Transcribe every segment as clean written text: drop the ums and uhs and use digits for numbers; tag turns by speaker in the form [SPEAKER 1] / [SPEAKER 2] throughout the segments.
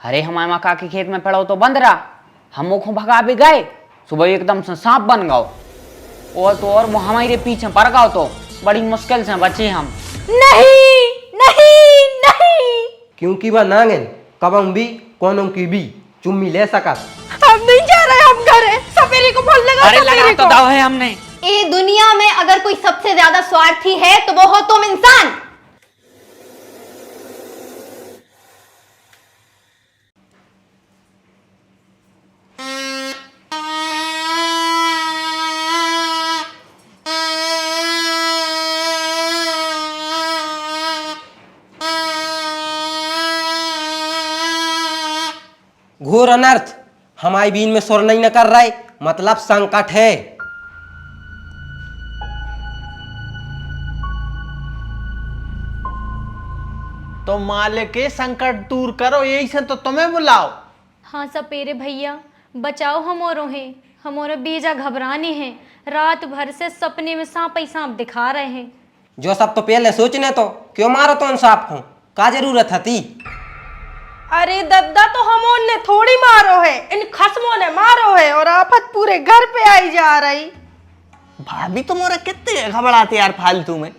[SPEAKER 1] अरे हमारे मक्का के खेत में पड़ा तो बंद रहा, हम मुखों भगा भी गए, सुबह एकदम से सांप बन गओ और तो और वो हमारे पीछे पड़ गओ तो बड़ी मुश्किल से बचे हम।
[SPEAKER 2] नहीं नहीं नहीं,
[SPEAKER 3] क्योंकि वह नांगन कबम भी कोनों की भी चुम्मी ले सकत।
[SPEAKER 2] हम नहीं जा रहे, हम घरे सपेरे को फोन लगा।
[SPEAKER 1] अरे लगा तो दाव है हमने।
[SPEAKER 4] ये दुनिया में अगर कोई सबसे ज्यादा स्वार्थी है तो वो हो तुम इंसान।
[SPEAKER 3] घोर अनर्थ हमारी बीन में सुर नहीं न कर रहे, मतलब संकट है।
[SPEAKER 5] तो मालिक के संकट दूर करो, यही से तो तुम्हें बुलाओ।
[SPEAKER 6] हाँ सपेरे भैया बचाओ, हमारे बीजा घबराने हैं, रात भर से सपने में सांप ही सांप दिखा रहे हैं।
[SPEAKER 3] जो सब तो पहले सोचने तो क्यों मारो तो इन सांप को, का जरूरत थी।
[SPEAKER 2] अरे दद्दा तो हम ने थोड़ी मारो है, इन खस्मों ने मारो है और आफत पूरे घर पे आई जा रही।
[SPEAKER 5] भाभी तुम्हारे कितने घबराते यार फालतू में,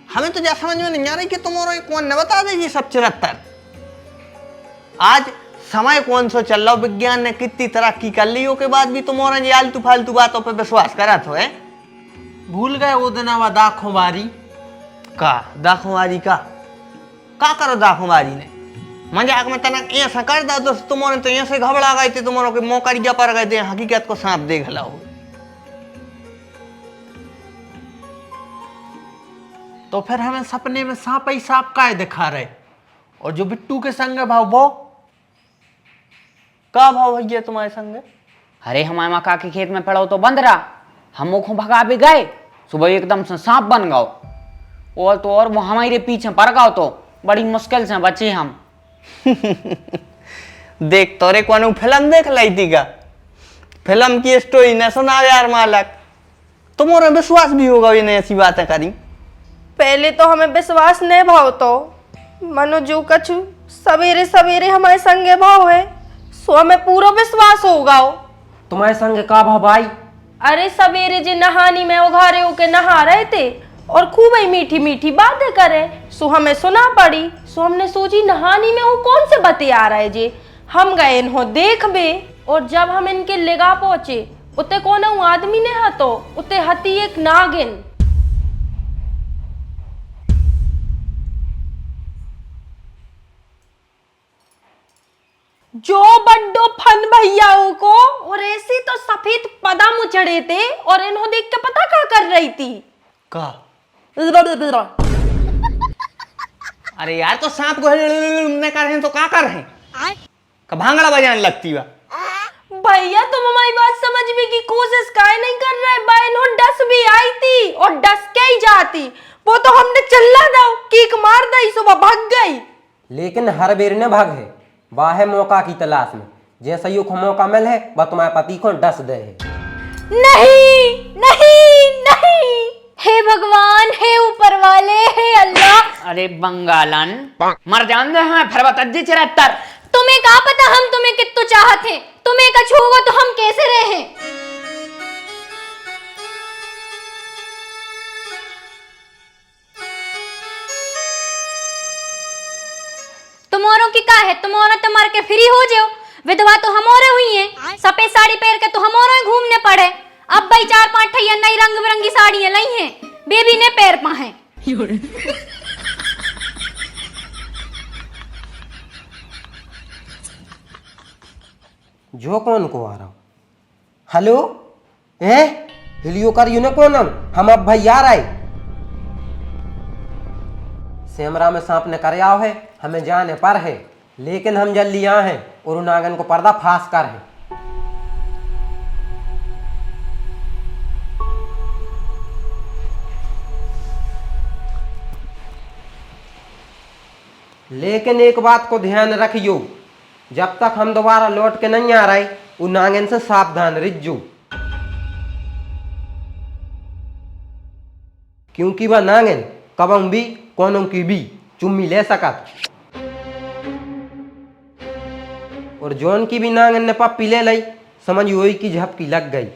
[SPEAKER 5] हमें तो जा समझ में नहीं आ रही कि तुम्हारा कौन ने बता दे ये सब चरत्तर। आज समय कौन सा चल रहा, विज्ञान ने कितनी तरक्की कर ली के बाद भी तुम्हारा ये आलतू फालतू बातों पे विश्वास करा तो है। भूल गए वो दिन दाखोबारी का, दाखोबारी का करो दाखोबारी ने मजाक में तनक ऐसा कर दो तो तुम्हारे तो ऐसे घबरा गए थे, तुम्हारे के मौका पर गए थे, हकीकत को सांप देख लो। तो फिर हमें सपने में सांप ही सांप का दिखा रहे, और जो बिट्टू के संग है भाव वो का भाव भैया तुम्हारे संग?
[SPEAKER 1] अरे हमारे मक्का के खेत में पड़ा तो बंद रहा, हम मुखों भगा भी गए, सुबह एकदम से सांप बन गओ और तो और वो हमारे पीछे पड़ गओ तो बड़ी मुश्किल से बचे हम।
[SPEAKER 5] देख तो रे कौन फिल्म देख ली थी का, फिल्म की स्टोरी न सुना यार मालक, तुम्हारा विश्वास भी होगा ये ऐसी बातें करी।
[SPEAKER 2] पहले तो हमें विश्वास नहीं भाव तो मनो जो कछु सवेरे सवेरे हमारे संगे भाव है, सो हमें पूरा विश्वास होगा।
[SPEAKER 3] तुम्हारे संग का भाव भाई?
[SPEAKER 2] अरे सवेरे जे नहानी में उघारे होके नहा रहे थे और खूब ही मीठी मीठी बातें करे, सो हमें सुना पड़ी, सो हमने सोची नहानी में वो कौन से बतिया रहे जे, हम गए इन्हों देख बे, और जब हम इनके लेगा पहुंचे उते कौन आदमी ने हतो, उते हती एक नागिन। जो बड्डो फन भैया को और ऐसी तो सफेद पदम उचड़े थे और इन्हों देख के पता क्या कर रही थी
[SPEAKER 5] का? अरे यार तो सांप को न कर रहे हैं तो क्या कर रहे हैं, का भांगड़ा बजाने लगती बा।
[SPEAKER 2] भैया तुम हमारी बात समझने की कोशिश काहे नहीं कर रहे, बा इन्हों डस भी आई थी और डस के ही जाती, वो तो हमने चिल्ला दो कीक मार दी, सुबह भाग गई।
[SPEAKER 3] लेकिन हर बेर ने भाग है, वाह है मौका की तलाश में, जैसा यू को मौका मिल है वह तुम्हारे पति को डस दे है।
[SPEAKER 6] नहीं नहीं नहीं, हे भगवान, हे ऊपर वाले, हे अल्लाह।
[SPEAKER 1] अरे बंगालन मर जान दे हमें फिर बतज्जी चरत्तर।
[SPEAKER 6] तुम्हें क्या पता हम तुम्हें कितने चाहते हैं, तुम्हें कछु होगा तो हम कैसे रहे। तुम्हारों की का है, तुम्हारा तो मर के फ्री हो जाओ, विधवा तो हमारे हुई है, सफेद साड़ी पहन के तो हमारे ही घूमने पड़े। अब भाई 4-5 ठैया नई रंग बिरंगी साड़ियां लाई हैं, बेबी ने पैर पा है।
[SPEAKER 3] जो कौन को आ रहा हूँ? हेलो ए हिलियो कर यू ने कौन हम अब भाई आ रहे सेमरा में सांप ने कर आओ है, हमें जाने पर है, लेकिन हम जल्दी यहाँ हैं और नागन को पर्दा फास कर है। लेकिन एक बात को ध्यान रखियो, जब तक हम दोबारा लौट के नहीं आ रहे वो नागन से सावधान रिज्जू, क्योंकि वह नागन कबम भी कोनों की भी चुम्मी ले सकत। और जौन की भी नांगन ने पप्पी ले ली समझ वही की झपकी लग गई।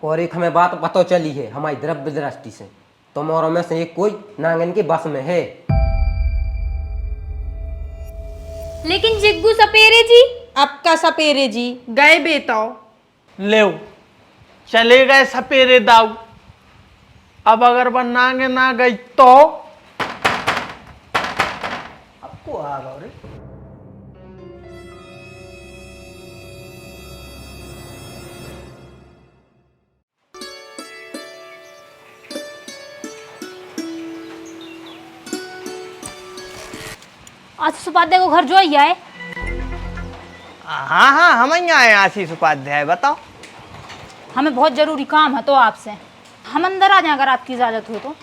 [SPEAKER 3] और एक हमें बात पता चली है हमारी द्रव्य दृष्टि से, तुम्हारों में से एक कोई नांगन के बस में है।
[SPEAKER 6] लेकिन जिग्गू सपेरे जी,
[SPEAKER 2] आपका सपेरे जी गए बेताओ।
[SPEAKER 5] ले चले गए सपेरे दाऊ। अब अगर वह नांगे ना गई तो आपको आ गया रे।
[SPEAKER 6] आशीष उपाध्याय को घर जो ही आए।
[SPEAKER 5] हाँ हाँ हम ही आए आशीष उपाध्याय, बताओ।
[SPEAKER 6] हमें बहुत जरूरी काम है तो आपसे। हम अंदर आ जाएं अगर आपकी इजाजत हो तो।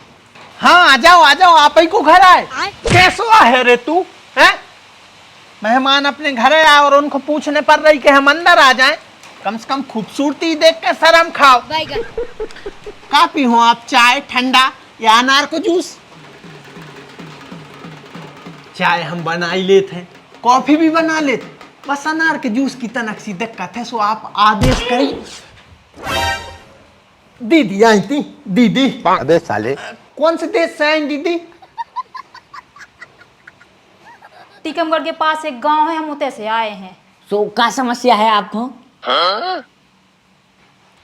[SPEAKER 5] हाँ आ जाओ आप ही को घर आए। कैसो है रे तू हैं? मेहमान अपने घर आए और उनको पूछने पड़ रही कि हम अंदर आ जाएं। कम से कम खूबसूरती देख के शर्म खाओ। का पी हो आप, चाय ठंडा या अनार को जूस? चाय हम बना ही लेते हैं, कॉफी भी बना लेते, बस अनार के जूस की तनक सी दिक्कत है। सो आप आदेश करी। दीदी आई थी, दीदी।
[SPEAKER 7] अबे साले,
[SPEAKER 5] कौन से देश से आई दीदी?
[SPEAKER 6] टीकमगढ़ के पास एक गांव है, हम उते से आए हैं।
[SPEAKER 1] तो क्या समस्या है आपको?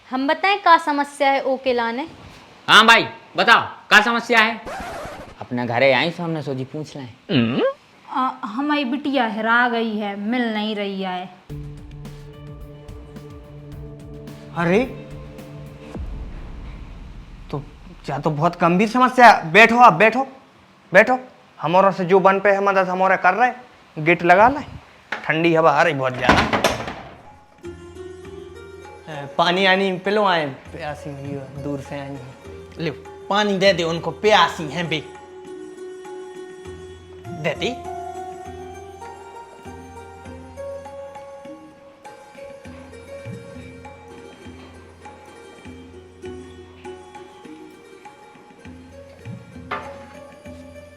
[SPEAKER 6] हम बताएं का समस्या है ओके लाने।
[SPEAKER 1] हाँ भाई बताओ क्या समस्या है। अपने घरे आई सो हमने सोची पूछ लें।
[SPEAKER 6] हमारी बिटिया हेरा गई है, मिल नहीं रही है।
[SPEAKER 5] अरे तो क्या तो बहुत गंभीर समस्या है। बैठो आप, बैठो। हमारा से जो बन पे है मदद हमारा कर रहे। गेट लगा ले, ठंडी हवा आ रही बहुत ज्यादा। पानी आनी पिलो आए, प्यासी हुई है, दूर से आई है। ले पानी दे दे उनको, प्यासी हैं बे। दे दी।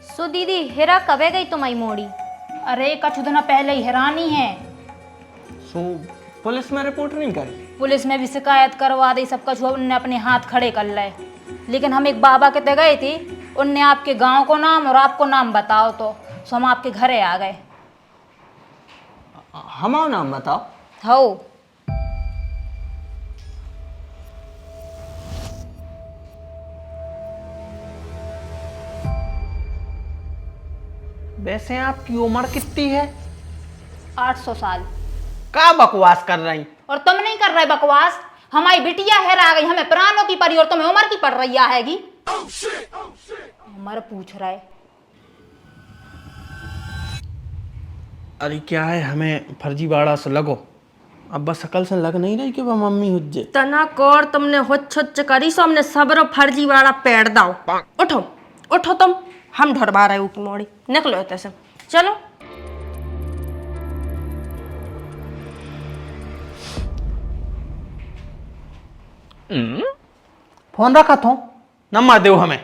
[SPEAKER 6] सो दीदी हेरा कबे गई तुम्हारी मोड़ी?
[SPEAKER 8] अरे कछु दिन पहले ही हैरानी है।
[SPEAKER 5] सो पुलिस में रिपोर्ट नहीं करी?
[SPEAKER 8] पुलिस में भी शिकायत करवा दी, सब कुछ उनने अपने हाथ खड़े कर लाए। लेकिन हम एक बाबा के ते गए थे, उनने आपके गांव को नाम और आपको नाम बताओ तो हम आपके घरे आ गए।
[SPEAKER 5] हमारा नाम बताओ।
[SPEAKER 8] हो
[SPEAKER 5] वैसे आपकी उम्र कितनी है?
[SPEAKER 8] 800 साल।
[SPEAKER 5] का बकवास कर रही?
[SPEAKER 8] और तुम नहीं कर रहे बकवास। हमारी बिटिया हेरा गई, हमें प्राणों की पड़ी और तुम्हें उम्र की पड़ रही हैगी। उम्र पूछ रहा है।
[SPEAKER 5] अरे क्या है, हमें फर्जीवाड़ा से लगो। अब बस अकल से लग नहीं रही कि वह मम्मी हुज्जे।
[SPEAKER 2] तना कोर तुमने हुच्छ हुच्छ करी सो हमने सबरो फर्जी वाला पेड़ दाओ। उठो तुम, हम ढरवा रहे हो की मोड़ी। निकलो इतने से, चलो।
[SPEAKER 5] फोन रखा था, नंबर दो हमें।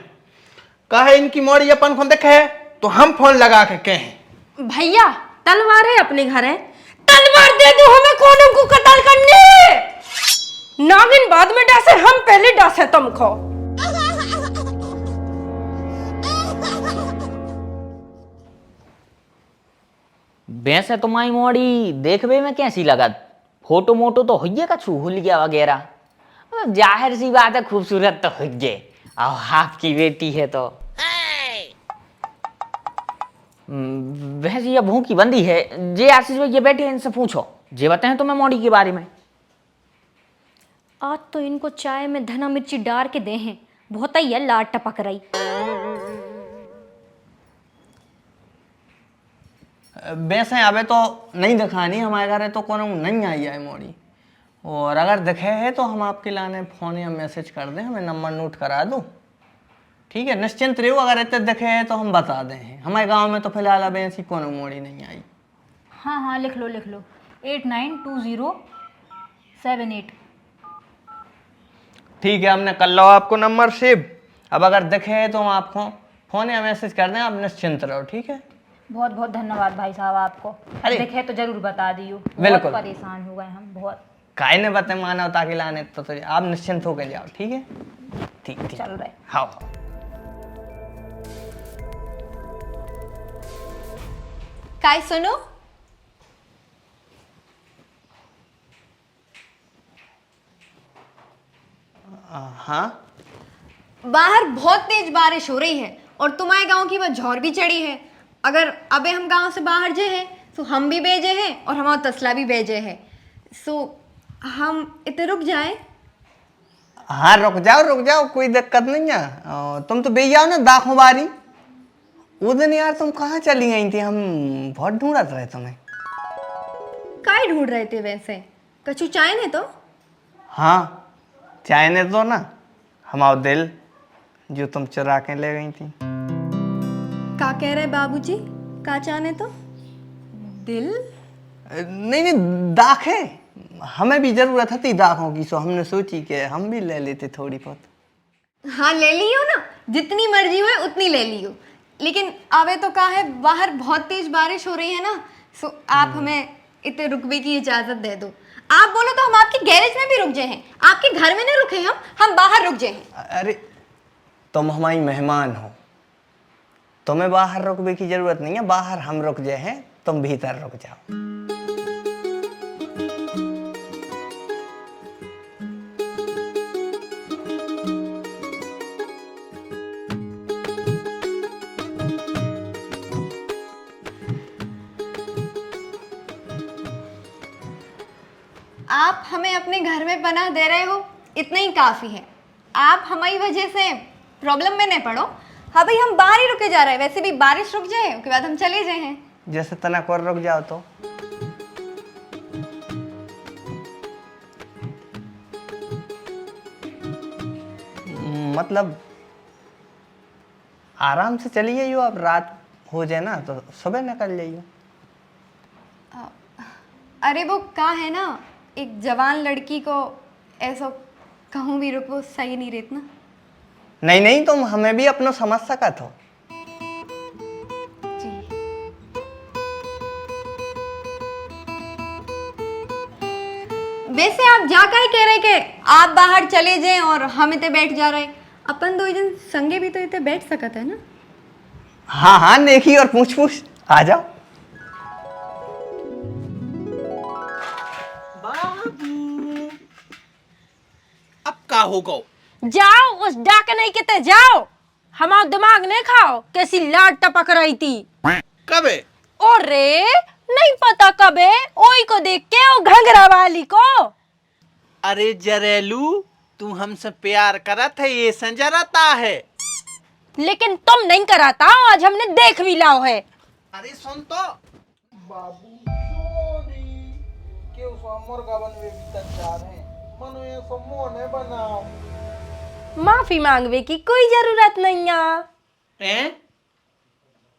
[SPEAKER 5] कहे इनकी मोड़ी अपन को देखे तो हम फोन लगा के कहें।
[SPEAKER 2] भैया तलवार है अपने घर है, तलवार दे दो हमें, कौन को कत्ल करने। नागिन बाद में डासे, हम पहले डासे तुमको।
[SPEAKER 1] वैसे तुम्हारी मोड़ी देखबे में कैसी लगत? फोटो मोटो तो हुई कछु हुलिया वगैरह, जाहिर सी बात है खूबसूरत तो हुई। और आपकी बेटी है तो वैसे ये भूखी बंदी है। जे आशीष भाई ये बैठे इनसे पूछो, जे बताएं तुम्हें मोड़ी के बारे में।
[SPEAKER 6] आज तो इनको चाय में धना मिर्ची डाल के दे हैं, बहुत ही है लाट टपक रही।
[SPEAKER 5] वैसे अबे तो नहीं दिखानी, हमारे घर है तो कौन नहीं आई है मोड़ी। और अगर दिखे है तो हम आपके लाने फोन या मैसेज कर दें, हमें नंबर नोट करा दो। ठीक है, निश्चिंत रहो। अगर इतने दिखे है तो हम बता दें। हमारे गांव में तो फिलहाल अब ऐसी कौन मोड़ी नहीं आई।
[SPEAKER 8] हाँ लिख लो 892078।
[SPEAKER 5] ठीक है, हमने कर लो आपको नंबर सेव। अब अगर दिखे है तो हम आपको फोन या मैसेज कर दें, आप निश्चिंत रहो। ठीक है,
[SPEAKER 8] बहुत बहुत धन्यवाद भाई साहब आपको।
[SPEAKER 5] अरे।
[SPEAKER 8] देखे तो जरूर बता दियो, बहुत
[SPEAKER 5] बिल्कुल।
[SPEAKER 8] परेशान हो गए हम बहुत।
[SPEAKER 5] काय ने बते मानवता के लाने तो आप निश्चिंत होकर जाओ, ठीक है? ठीक ठीक
[SPEAKER 8] चल रहे।
[SPEAKER 5] हाँ हाँ।
[SPEAKER 4] काय सुनो,
[SPEAKER 5] हाँ
[SPEAKER 4] बाहर बहुत तेज बारिश हो रही है और तुम्हारे गांव की वह झौर भी चढ़ी है। अगर अबे हम गांव से बाहर जे हैं तो हम भी भेजे हैं और हमारा तसला भी भेजे है। सो हम इतने रुक जाए।
[SPEAKER 5] हाँ रुक जाओ, कोई दिक्कत नहीं है। तुम तो बे जाओ ना दाखों बारी। वो दिन यार तुम कहाँ चली गई थी, हम बहुत ढूंढत रहे तुम्हें।
[SPEAKER 4] काय ढूंढ रहे थे वैसे? कछु चाय ने तो?
[SPEAKER 5] हाँ चाय ने तो ना, हमारा दिल जो तुम चुरा के ले गई थी।
[SPEAKER 4] का कह रहे बाबूजी? का चाहने तो? दिल?
[SPEAKER 5] नहीं दाखें, हमें भी जरूरत थी दाखों की, सो हमने सोची कि हम भी ले लेते थोड़ी बहुत।
[SPEAKER 4] हाँ ले लियो ना, जितनी मर्जी हो उतनी ले लियो। लेकिन आवे तो का है, बाहर बहुत तेज बारिश हो रही है ना, सो आप हमें इतने रुकने की इजाजत दे दो। आप बोलो तो हम आपके गैरेज में भी रुक जाए हैं, आपके घर में नहीं रुके हम बाहर रुक जाए हैं।
[SPEAKER 5] अरे तुम हमारी मेहमान हो, तुम्हें बाहर रुकने की जरूरत नहीं है। बाहर हम रुक जाए हैं, तुम भीतर रुक जाओ।
[SPEAKER 4] आप हमें अपने घर में पनाह दे रहे हो, इतना ही काफ़ी है। आप हमारी वजह से प्रॉब्लम में नहीं पड़ो। हाँ भाई हम बाहर ही रुके जा रहे हैं, वैसे भी बारिश रुक जाए उसके बाद हम चले जाए हैं।
[SPEAKER 5] जैसे तना कर रुक जाओ तो। मतलब आराम से चली जाइयो, अब रात हो जाए ना तो सुबह निकल जाइयो।
[SPEAKER 4] अरे वो का है ना, एक जवान लड़की को ऐसा कहूँ भी रुको सही नहीं रहता ना।
[SPEAKER 5] नहीं तुम हमें भी अपनो समझ सकत हो।
[SPEAKER 4] जी वैसे आप जा का ही कह रहे कि आप बाहर चले जाएं और हम इतने बैठ जा रहे हैं। अपन दो जन संगे भी तो इतने बैठ सकते हैं ना।
[SPEAKER 5] हाँ नेकी और पूछ आ जाओ।
[SPEAKER 7] अब का होगा?
[SPEAKER 2] जाओ उस डाक नहीं कहते, जाओ। हमारा दिमाग नहीं खाओ, कैसी लाट टपक रही थी।
[SPEAKER 7] कबे?
[SPEAKER 2] और रे नहीं पता कबे, ओई को देख के ओ घंघरा वाली को।
[SPEAKER 7] अरे जरेलू, तू हमसे प्यार करत है ये संजरता है।
[SPEAKER 2] लेकिन तुम नहीं कराता, आज हमने देख भी लाओ है।
[SPEAKER 7] अरे सुन तो बाबू सोनी के उस अमर गावन में भी तचार है, मनो ये सब मोने बनाओ।
[SPEAKER 2] माफी मांगवे की कोई जरूरत नहीं है।
[SPEAKER 7] हैं?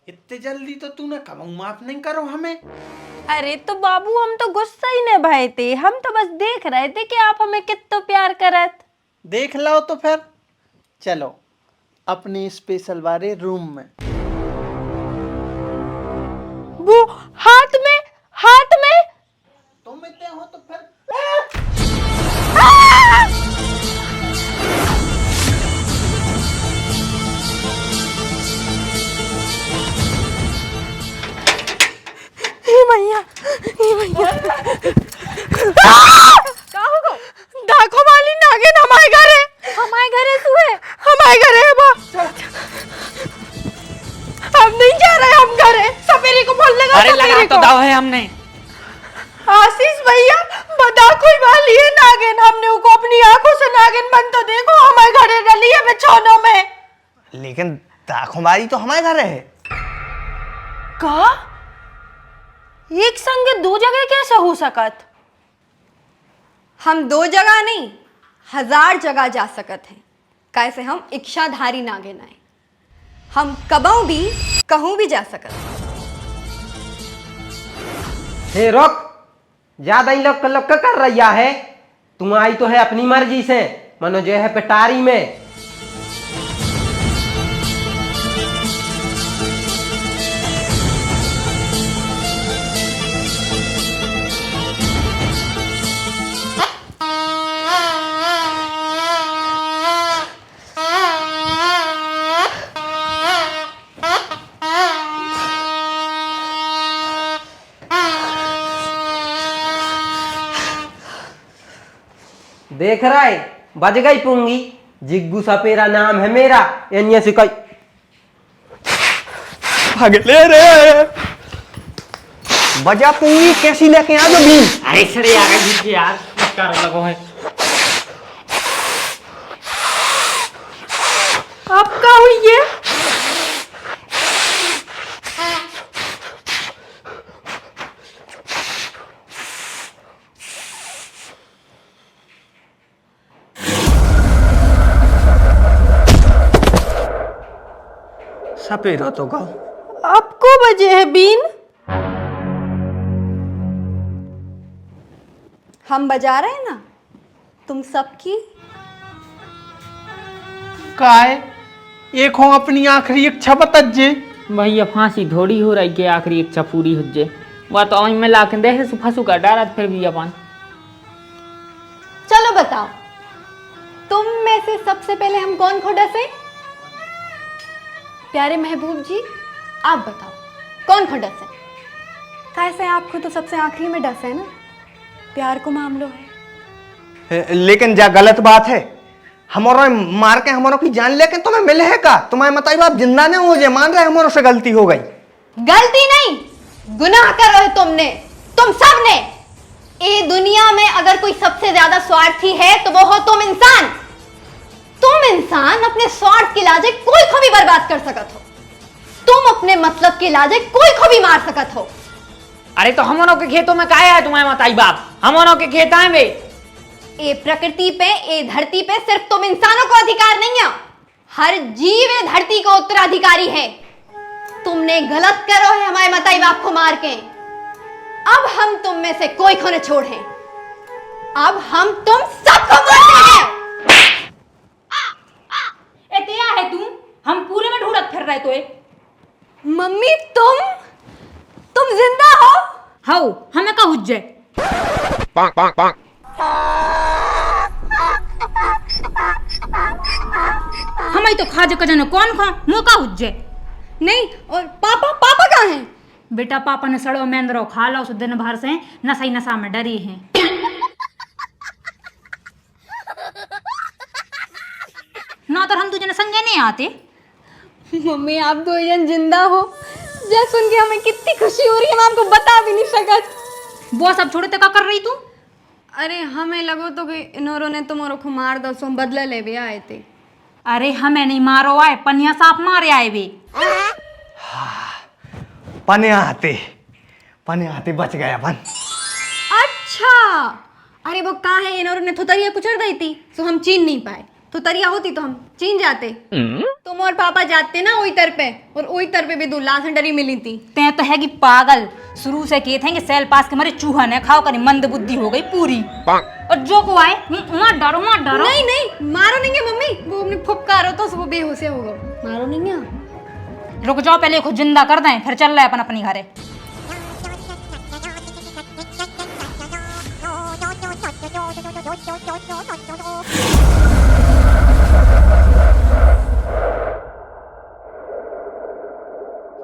[SPEAKER 7] इतने जल्दी तो तूने कब माफ नहीं करो हमें?
[SPEAKER 2] अरे तो बाबू हम तो गुस्सा ही नहीं भये थे, हम तो बस देख रहे थे कि आप हमें कितना प्यार करत।
[SPEAKER 7] देख लो तो फिर चलो अपने स्पेशल वाले रूम में।
[SPEAKER 2] वो हाथ में
[SPEAKER 7] तुम इतने हो तो फिर
[SPEAKER 2] दाखो वाली नागिन हमारे घर है। हमारे घर है बा। हम नहीं जा रहे, हम घर है। सपेरे को बोल लगा।
[SPEAKER 1] अरे लगा तो दाव है हमने।
[SPEAKER 2] आशीष भैया बता कोई वाली है नागिन, हमने उसको अपनी आंखों से नागिन बन तो देखो, हमारे घरे डली है बिछौनों में।
[SPEAKER 5] लेकिन दाखोबारी तो हमारे घर है।
[SPEAKER 2] का एक संगे दो जगह कैसे हो सकत?
[SPEAKER 4] हम दो जगह नहीं 1000 जगह जा सकत हैं, कैसे हम इच्छाधारी नागिन आए। हम कबहू भी कहूँ भी जा सकत।
[SPEAKER 3] हे रोक, ज्यादा ही लोग कर रहा है। तुम आई तो है अपनी मर्जी से, मनो जो है पिटारी में। देख रहा है बज गई पूंगी। जिग्गू सपेरा नाम है मेरा। एनिया से कई
[SPEAKER 5] भागले रे बजा पूंगी कैसी लेके आ जो बीन।
[SPEAKER 1] अरे सर यार दीजिए यार कर लगो है।
[SPEAKER 2] अब क्या हुई ये?
[SPEAKER 5] सपेरा तो गाओ।
[SPEAKER 2] आपको बजे है बीन?
[SPEAKER 4] हम बजा रहे हैं ना तुम सबकी।
[SPEAKER 7] काय एक हो अपनी आखिरी इच्छा बतजे।
[SPEAKER 1] भैया फांसी थोड़ी हो रही के आखिरी इच्छा पूरी हो जाए। वह तो मैं ला के दे फंसू का डारा फिर भी अपन।
[SPEAKER 4] चलो बताओ तुम में से सबसे पहले हम कौन खो डसे? प्यारे महबूब जी आप बताओ कौन खो डसे? कैसे आपको तो सबसे आखिरी में डस है ना। प्यार को मामलो है।
[SPEAKER 5] लेकिन जा गलत बात है। हमारा मार के हमारों की जान लेके तुम्हें मिले है का? तुम्हारे मतलब आप जिंदा नहीं हो जे मान रहे हमारों से गलती हो गई।
[SPEAKER 4] गलती नहीं गुनाह कर रहे तुमने तुम सब ने। ये दुनिया में अगर कोई सबसे ज्यादा स्वार्थी है तो वो हो तुम इंसान। तुम इंसान अपने स्वार्थ के लाजे कोई को भी बर्बाद कर सकत हो। तुम अपने मतलब के लाजे कोई को भी मार सकत हो।
[SPEAKER 1] अरे तो हमनों के खेतों में काया है तुम्हारे बताई बाप? हमनों के खेत आए वे।
[SPEAKER 4] ये प्रकृति पे ये धरती पे सिर्फ तुम इंसानों को अधिकार नहीं है। हर जीव ये धरती का उत्तराधिकारी है। तुमने गलत करो है हमारे मताई बाप को मार के। अब हम तुम में से कोई को न छोड़े। अब हम तुम सबको मारते हैं।
[SPEAKER 8] ए क्या है तुम? हम पूरे में ढूंढत फिर रहे तो।
[SPEAKER 4] मम्मी तुम जिंदा हो?
[SPEAKER 8] हाउ हमें का हुज्जे? हमें तो खाजे का जने कौन खा मुँह का हुज्जे?
[SPEAKER 4] नहीं और पापा कहाँ हैं?
[SPEAKER 8] बेटा पापा ने सड़ो मेंदरो खा लो सो दिन भर से नशा ही नशा में डरी हैं। ना तो हम तुझे संगे नहीं आते।
[SPEAKER 4] मम्मी आप दो जन जिंदा हो जब सुन के हमें कितनी खुशी हो रही है। मैं आपको बता भी नहीं सकत।
[SPEAKER 8] वो सब छोड़े तो क्या कर रही तू?
[SPEAKER 4] अरे हमें लगो तो कि इन्होंने ने तुम्हारो को मार दो सो हम बदला ले भी आए थे।
[SPEAKER 8] अरे हमें नहीं मारो आए पनिया साफ मारे आए वे।
[SPEAKER 5] पने आते बच गया अपन।
[SPEAKER 4] अच्छा अरे वो कहाँ है? इन्होंने ने थुतरिया कुचल रही थी सो हम चीन नहीं पाए। थुतरिया होती तो हम चीन जाते। तुम और पापा जाते ना वही तर पे और वही तर पे भी 2 लाश डरी मिली थी।
[SPEAKER 8] ते तो है कि पागल शुरू से कहते हैं कि सेल पास के मारे चूहा ने खाओ करी मंद बुद्धि हो गई पूरी। और जो को आए मत डरो
[SPEAKER 4] नहीं मारो नहीं है मम्मी। वो अपने फुफकारो तो वो बेहोश होगा। मारो नहीं है।
[SPEAKER 8] रुक जाओ पहले खुद जिंदा कर दें फिर चल रहा है अपन अपनी घरे।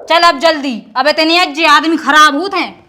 [SPEAKER 8] चल अब जल्दी अब इतनी आदमी खराब होते हैं।